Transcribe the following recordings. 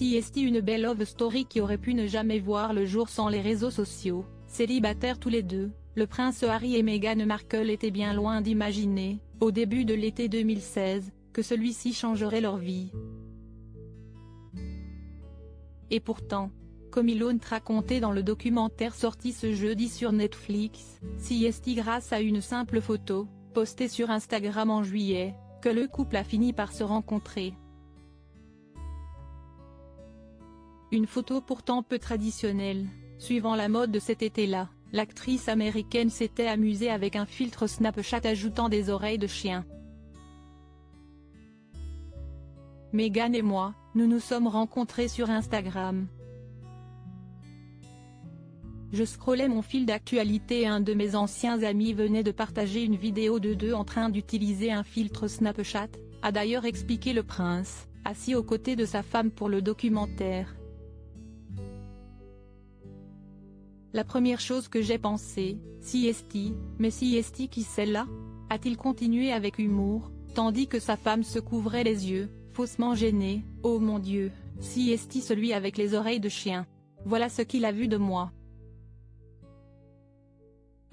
CST, une belle love story qui aurait pu ne jamais voir le jour sans les réseaux sociaux. Célibataires tous les deux, le prince Harry et Meghan Markle étaient bien loin d'imaginer, au début de l'été 2016, que celui-ci changerait leur vie. Et pourtant, comme ils l'ont raconté dans le documentaire sorti ce jeudi sur Netflix, CST, grâce à une simple photo, postée sur Instagram en juillet, que le couple a fini par se rencontrer. Une photo pourtant peu traditionnelle, suivant la mode de cet été-là, l'actrice américaine s'était amusée avec un filtre Snapchat ajoutant des oreilles de chien. Meghan et moi, nous nous sommes rencontrés sur Instagram. Je scrollais mon fil d'actualité et un de mes anciens amis venait de partager une vidéo de deux en train d'utiliser un filtre Snapchat, a d'ailleurs expliqué le prince, assis aux côtés de sa femme pour le documentaire. La première chose que j'ai pensé, CST, mais CST qui celle-là ? A-t-il continué avec humour, tandis que sa femme se couvrait les yeux, faussement gênée. Oh mon Dieu, CST, celui avec les oreilles de chien. Voilà ce qu'il a vu de moi.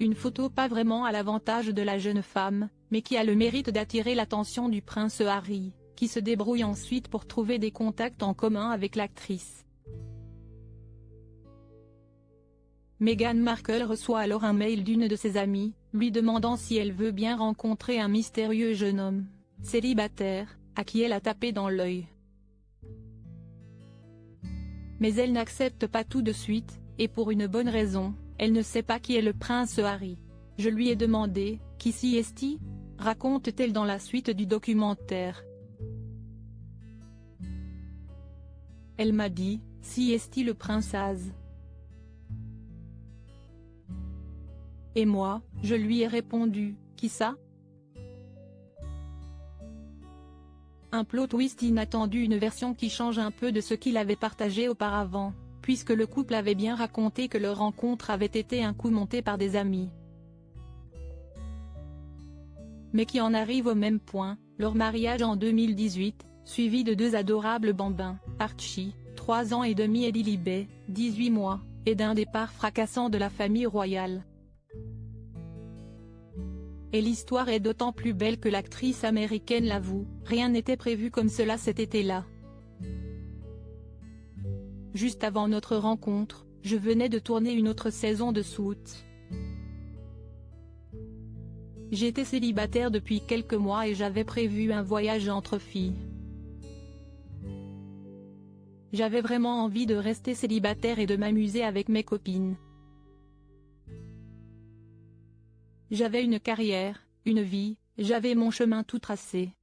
Une photo pas vraiment à l'avantage de la jeune femme, mais qui a le mérite d'attirer l'attention du prince Harry, qui se débrouille ensuite pour trouver des contacts en commun avec l'actrice. Meghan Markle reçoit alors un mail d'une de ses amies, lui demandant si elle veut bien rencontrer un mystérieux jeune homme, célibataire, à qui elle a tapé dans l'œil. Mais elle n'accepte pas tout de suite, et pour une bonne raison, elle ne sait pas qui est le prince Harry. Je lui ai demandé, qui CST ? Raconte-t-elle dans la suite du documentaire. Elle m'a dit, CST, le prince Az. Et moi, je lui ai répondu, qui ça ? Un plot twist inattendu, une version qui change un peu de ce qu'il avait partagé auparavant, puisque le couple avait bien raconté que leur rencontre avait été un coup monté par des amis. Mais qui en arrive au même point, leur mariage en 2018, suivi de deux adorables bambins, Archie, 3 ans et demi et Lilibet, 18 mois, et d'un départ fracassant de la famille royale. Et l'histoire est d'autant plus belle que l'actrice américaine l'avoue, rien n'était prévu comme cela cet été-là. Juste avant notre rencontre, je venais de tourner une autre saison de Suits. J'étais célibataire depuis quelques mois et j'avais prévu un voyage entre filles. J'avais vraiment envie de rester célibataire et de m'amuser avec mes copines. J'avais une carrière, une vie, j'avais mon chemin tout tracé.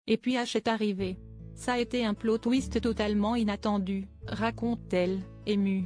Et puis H est arrivé. Ça a été un plot twist totalement inattendu, raconte-t-elle, émue.